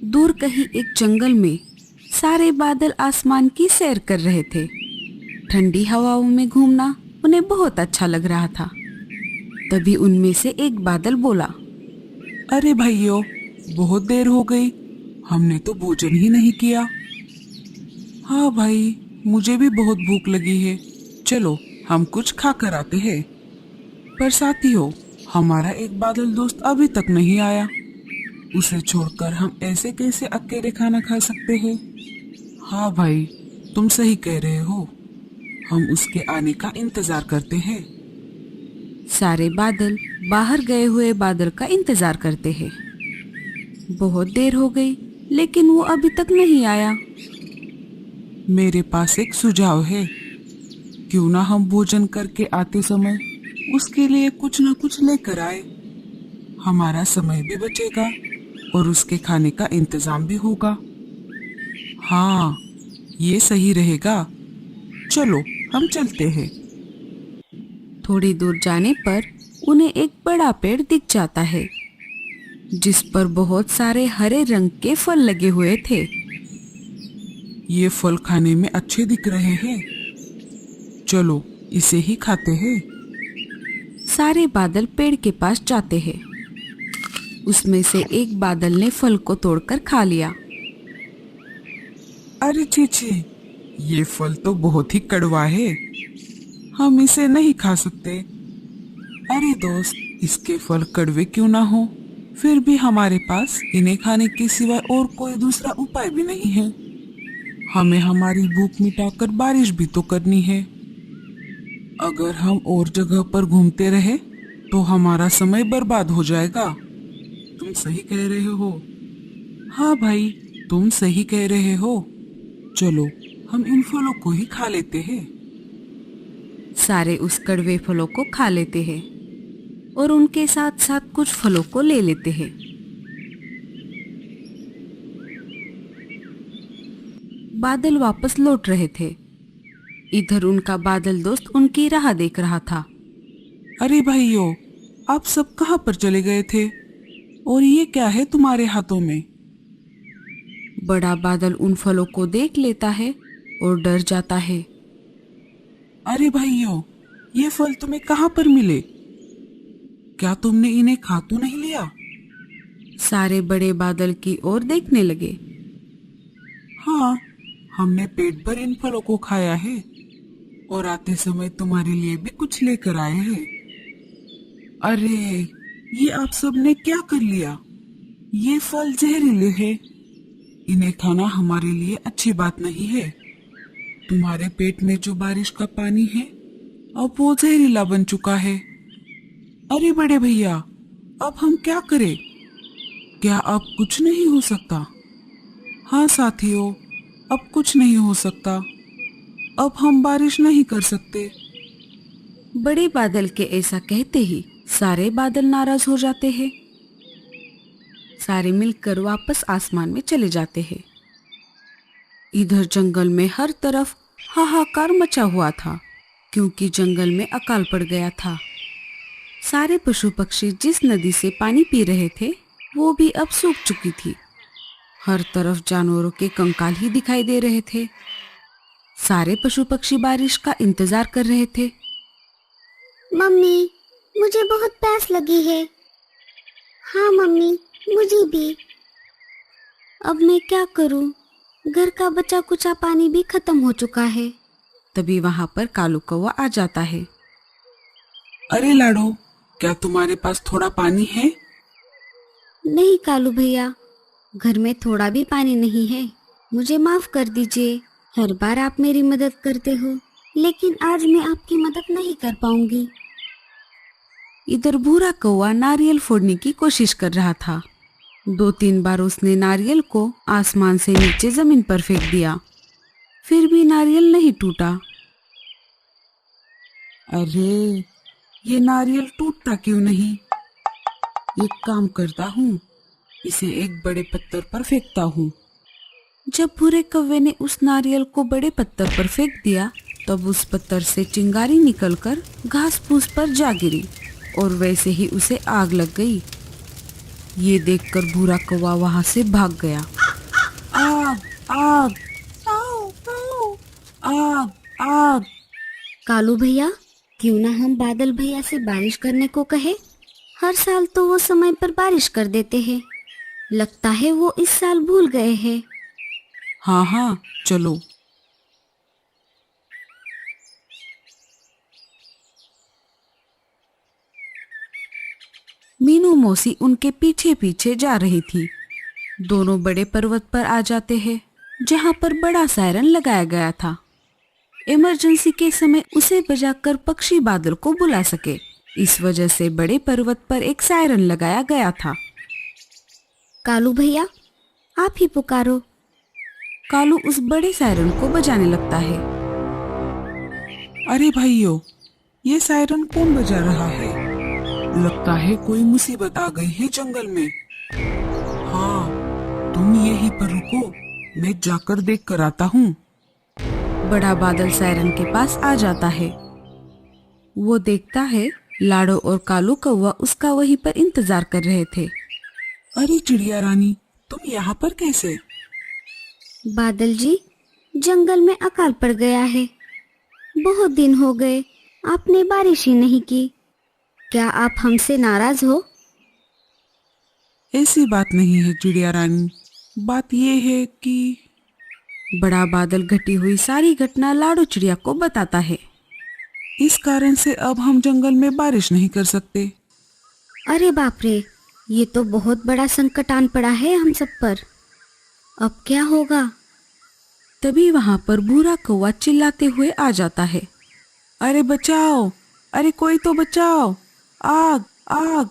दूर कहीं एक जंगल में सारे बादल आसमान की सैर कर रहे थे। ठंडी हवाओं में घूमना उन्हें बहुत अच्छा लग रहा था। तभी उनमें से एक बादल बोला, अरे भाइयों, बहुत देर हो गई, हमने तो भोजन ही नहीं किया। हाँ भाई, मुझे भी बहुत भूख लगी है। चलो हम कुछ खा कर आते हैं। पर साथियों, हमारा एक बादल दोस्त अभी तक नहीं आया। उसे छोड़कर हम ऐसे कैसे अकेले खाना खा सकते हैं? हाँ भाई, तुम सही कह रहे हो। हम उसके आने का इंतजार करते हैं। सारे बादल बाहर गए हुए बादल का इंतजार करते हैं। बहुत देर हो गई लेकिन वो अभी तक नहीं आया। मेरे पास एक सुझाव है। क्यों ना हम भोजन करके आते समय उसके लिए कुछ ना कुछ लेकर आए। हमारा समय भी बचेगा और उसके खाने का इंतजाम भी होगा। हाँ, ये सही रहेगा। चलो हम चलते हैं। थोड़ी दूर जाने पर उन्हें एक बड़ा पेड़ दिख जाता है जिस पर बहुत सारे हरे रंग के फल लगे हुए थे। ये फल खाने में अच्छे दिख रहे हैं। चलो इसे ही खाते हैं। सारे बादल पेड़ के पास जाते हैं। उसमें से एक बादल ने फल को तोड़कर खा लिया। अरे चीची, ये फल तो बहुत ही कड़वा है। हम इसे नहीं खा सकते। अरे दोस्त, इसके फल कड़वे क्यों ना हो, फिर भी हमारे पास इन्हें खाने के सिवाय और कोई दूसरा उपाय भी नहीं है। हमें हमारी भूख मिटाकर बारिश भी तो करनी है। अगर हम और जगह पर घूमते रहे तो हमारा समय बर्बाद हो जाएगा। तुम सही कह रहे हो। हाँ भाई, तुम सही कह रहे हो। चलो हम इन फलों को ही खा लेते हैं। सारे उस कड़वे फलों को खा लेते हैं और उनके साथ साथ कुछ फलों को ले लेते हैं। बादल वापस लौट रहे थे। इधर उनका बादल दोस्त उनकी राह देख रहा था। अरे भाइयों, आप सब कहाँ पर चले गए थे? और ये क्या है तुम्हारे हाथों में? बड़ा बादल उन फलों को देख लेता है और डर जाता है। अरे भाइयों, ये फल तुम्हें कहाँ पर मिले? क्या तुमने इन्हें खा तो नहीं लिया? सारे बड़े बादल की ओर देखने लगे। हाँ, हमने पेट भर इन फलों को खाया है और आते समय तुम्हारे लिए भी कुछ लेकर आए हैं। अरे, ये आप सबने क्या कर लिया? ये फल जहरीले हैं। इन्हें खाना हमारे लिए अच्छी बात नहीं है। तुम्हारे पेट में जो बारिश का पानी है, अब वो जहरीला बन चुका है। अरे बड़े भैया, अब हम क्या करें? क्या अब कुछ नहीं हो सकता? हाँ साथियों, अब कुछ नहीं हो सकता। अब हम बारिश नहीं कर सकते। बड़े बादल के ऐसा कहते ही सारे बादल नाराज हो जाते हैं। सारे मिलकर वापस आसमान में चले जाते हैं। इधर जंगल में हर तरफ हाहाकार मचा हुआ था क्योंकि जंगल में अकाल पड़ गया था। सारे पशु पक्षी जिस नदी से पानी पी रहे थे वो भी अब सूख चुकी थी। हर तरफ जानवरों के कंकाल ही दिखाई दे रहे थे। सारे पशु पक्षी बारिश का इंतजार कर रहे थे। मम्मी, मुझे बहुत प्यास लगी है। हाँ मम्मी, मुझे भी। अब मैं क्या करूं? घर का बचा कुचा पानी भी खत्म हो चुका है। तभी वहां पर कालू कौवा आ जाता है। अरे लाडो, क्या तुम्हारे पास थोड़ा पानी है? नहीं कालू भैया, घर में थोड़ा भी पानी नहीं है। मुझे माफ कर दीजिए। हर बार आप मेरी मदद करते हो, लेकिन आज मैं आपकी मदद नहीं कर पाऊंगी। इधर भूरा कौवा नारियल फोड़ने की कोशिश कर रहा था। 2-3 बार उसने नारियल को आसमान से नीचे जमीन पर फेंक दिया, फिर भी नारियल नहीं टूटा। अरे, ये नारियल टूटता क्यों नहीं? एक काम करता हूँ, इसे एक बड़े पत्थर पर फेंकता हूँ। जब भूरे कौवे ने उस नारियल को बड़े पत्थर पर फेंक दिया तब उस पत्थर से चिंगारी निकलकर घास फूस पर जा गिरी और वैसे ही उसे आग लग गई। ये देखकर भूरा कौवा वहां से भाग गया। आग आग आओ, आओ, आग आग। कालू भैया, क्यों ना हम बादल भैया से बारिश करने को कहे। हर साल तो वो समय पर बारिश कर देते हैं। लगता है वो इस साल भूल गए हैं। हाँ हाँ चलो। मीनू मौसी उनके पीछे पीछे जा रही थी। दोनों बड़े पर्वत पर आ जाते हैं जहाँ पर बड़ा सायरन लगाया गया था। इमरजेंसी के समय उसे बजाकर पक्षी बादल को बुला सके, इस वजह से बड़े पर्वत पर एक सायरन लगाया गया था। कालू भैया, आप ही पुकारो। कालू उस बड़े सायरन को बजाने लगता है। अरे भाइयों, ये सायरन कौन बजा रहा है? लगता है कोई मुसीबत आ गई है जंगल में। हाँ, तुम यहीं पर रुको, मैं जाकर देख कर आता हूँ। बड़ा बादल सायरन के पास आ जाता है। वो देखता है लाडो और कालू कौवा उसका वहीं पर इंतजार कर रहे थे। अरे चिड़िया रानी, तुम यहाँ पर कैसे? बादल जी, जंगल में अकाल पड़ गया है। बहुत दिन हो गए, आपने बारिश ही नहीं की। क्या आप हमसे नाराज हो? ऐसी बात नहीं है चिड़िया रानी, बात ये है कि बड़ा बादल घटी हुई सारी घटना लाडो चिड़िया को बताता है। इस कारण से अब हम जंगल में बारिश नहीं कर सकते। अरे बाप रे, ये तो बहुत बड़ा संकट आन पड़ा है हम सब पर। अब क्या होगा? तभी वहां पर भूरा कौवा चिल्लाते हुए आ जाता है। अरे बचाओ, अरे कोई तो बचाओ, आग आग।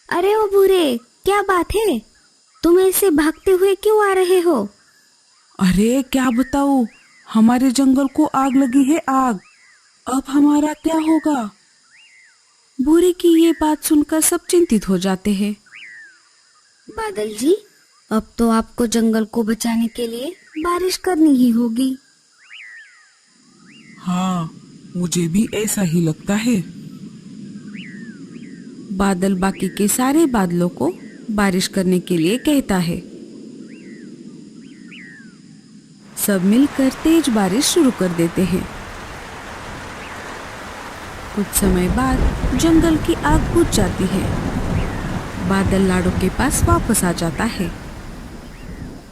अरे ओ भूरे, क्या बात है? तुम ऐसे भागते हुए क्यों आ रहे हो? अरे क्या बताओ, हमारे जंगल को आग लगी है, आग। अब हमारा क्या होगा? भूरे की ये बात सुनकर सब चिंतित हो जाते हैं। बादल जी, अब तो आपको जंगल को बचाने के लिए बारिश करनी ही होगी। हाँ, मुझे भी ऐसा ही लगता है। बादल बाकी के सारे बादलों को बारिश करने के लिए कहता है। सब मिलकर तेज बारिश शुरू कर देते हैं। कुछ समय बाद जंगल की आग बुझ जाती है। बादल लाडो के पास वापस आ जाता है।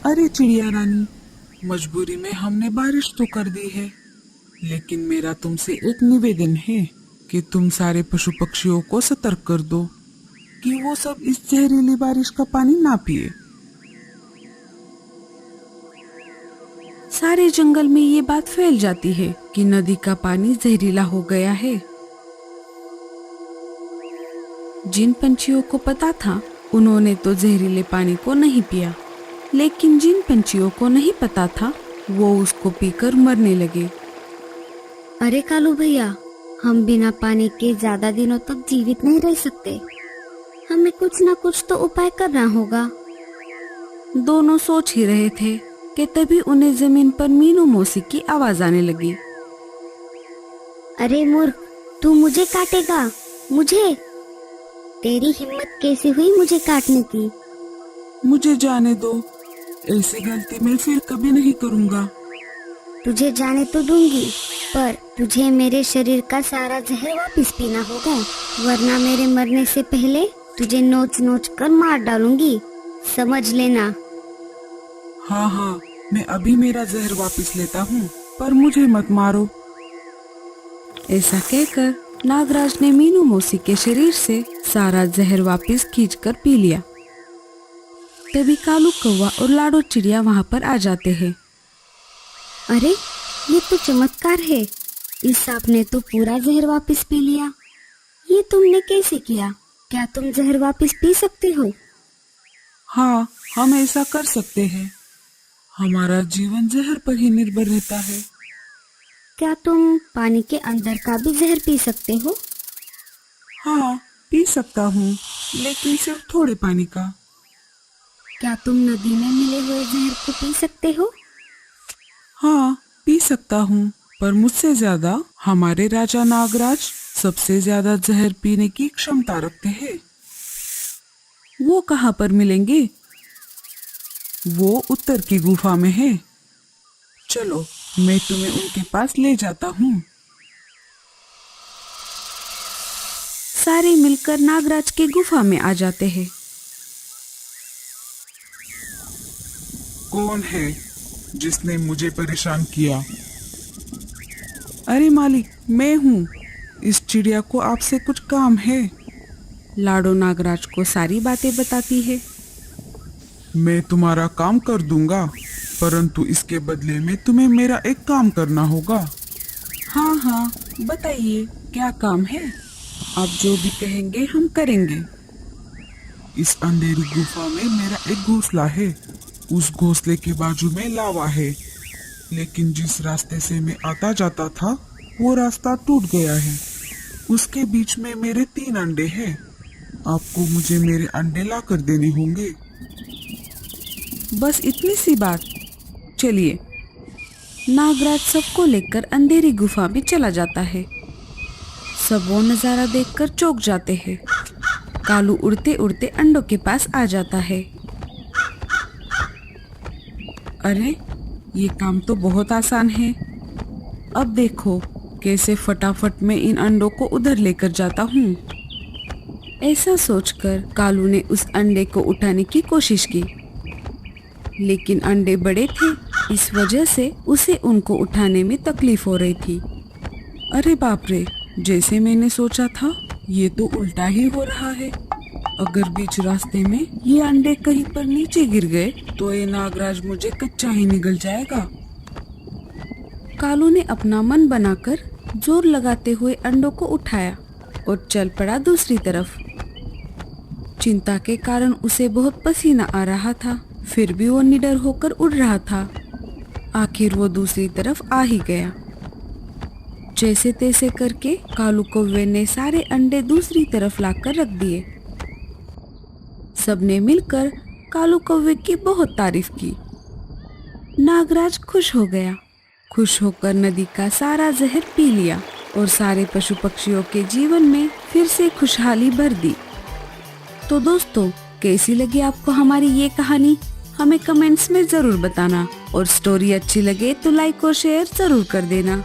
अरे चिड़िया रानी, मजबूरी में हमने बारिश तो कर दी है, लेकिन मेरा तुमसे एक निवेदन है कि तुम सारे पशु पक्षियों को सतर्क कर दो कि वो सब इस जहरीली बारिश का पानी ना पिए। सारे जंगल में ये बात फैल जाती है कि नदी का पानी जहरीला हो गया है। जिन पंछियों को पता था उन्होंने तो जहरीले पानी को नहीं पिया, लेकिन जिन पंछियों को नहीं पता था वो उसको पीकर मरने लगे। अरे कालू भैया, हम बिना पानी के ज्यादा दिनों तक जीवित नहीं रह सकते। हमें कुछ ना कुछ तो उपाय करना होगा। दोनों सोच ही रहे थे कि तभी उन्हें जमीन पर मीनू मौसी की आवाज आने लगी। अरे मूर्ख, तू मुझे काटेगा? मुझे? तेरी हिम्मत कैसे हुई मुझे काटने की? मुझे जाने दो, ऐसी गलती मैं फिर कभी नहीं करूँगा। तुझे जाने तो दूंगी, पर तुझे मेरे शरीर का सारा जहर वापस पीना होगा, वरना मेरे मरने से पहले तुझे नोच नोच कर मार डालूंगी, समझ लेना। हाँ हाँ, मैं अभी मेरा जहर वापस लेता हूँ, पर मुझे मत मारो। ऐसा कहकर नागराज ने मीनू मौसी के शरीर से सारा जहर वापस खींचकर पी लिया। तभी कालू कौवा और लाडो चिड़िया वहां पर आ जाते हैं। अरे, ये तो चमत्कार है। इस सांप ने तो पूरा जहर वापस पी लिया। ये तुमने कैसे किया? क्या तुम जहर वापस पी सकते हो? हाँ, हम ऐसा कर सकते हैं। हमारा जीवन जहर पर ही निर्भर रहता है। क्या तुम पानी के अंदर का भी जहर पी सकते हो? हाँ, पी सकता हूँ, लेकिन सिर्फ थोड़े पानी का। क्या तुम नदी में मिले हुए जहर को पी सकते हो? हाँ, पी सकता हूँ, पर मुझसे ज्यादा हमारे राजा नागराज सबसे ज्यादा जहर पीने की क्षमता रखते हैं। वो कहाँ पर मिलेंगे? वो उत्तर की गुफा में है। चलो मैं तुम्हें उनके पास ले जाता हूँ। सारे मिलकर नागराज की गुफा में आ जाते हैं। कौन है जिसने मुझे परेशान किया? अरे मालिक, मैं हूँ। इस चिड़िया को आपसे कुछ काम है। लाडो नागराज को सारी बातें बताती है। मैं तुम्हारा काम कर दूंगा, परंतु इसके बदले में तुम्हें मेरा एक काम करना होगा। हाँ हाँ, बताइए क्या काम है? आप जो भी कहेंगे हम करेंगे। इस अंधेरी गुफा में मेरा एक घोंसला है। उस घोंसले के बाजू में लावा है, लेकिन जिस रास्ते से मैं आता जाता था वो रास्ता टूट गया है। उसके बीच में मेरे 3 अंडे हैं। आपको मुझे मेरे अंडे ला कर देने होंगे। बस इतनी सी बात। चलिए। नागराज सबको लेकर अंधेरी गुफा में चला जाता है। सब वो नजारा देखकर चौंक जाते हैं। कालू उड़ते उड़ते अंडों के पास आ जाता है। अरे, ये काम तो बहुत आसान है। अब देखो कैसे फटाफट मैं इन अंडों को उधर लेकर जाता हूँ। ऐसा सोचकर कालू ने उस अंडे को उठाने की कोशिश की, लेकिन अंडे बड़े थे। इस वजह से उसे उनको उठाने में तकलीफ हो रही थी। अरे बाप रे, जैसे मैंने सोचा था ये तो उल्टा ही हो रहा है। अगर बीच रास्ते में ये अंडे कहीं पर नीचे गिर गए तो ये नागराज मुझे कच्चा ही निगल जाएगा। कालू ने अपना मन बनाकर जोर लगाते हुए अंडों को उठाया और चल पड़ा दूसरी तरफ। चिंता के कारण उसे बहुत पसीना आ रहा था, फिर भी वो निडर होकर उड़ रहा था। आखिर वो दूसरी तरफ आ ही गया। जैसे तैसे करके कालू कौवे ने सारे अंडे दूसरी तरफ लाकर रख दिए। सबने मिलकर कालू कौवे की बहुत तारीफ की। नागराज खुश हो गया। खुश होकर नदी का सारा जहर पी लिया और सारे पशु पक्षियों के जीवन में फिर से खुशहाली भर दी। तो दोस्तों, कैसी लगी आपको हमारी ये कहानी? हमें कमेंट्स में जरूर बताना और स्टोरी अच्छी लगे तो लाइक और शेयर जरूर कर देना।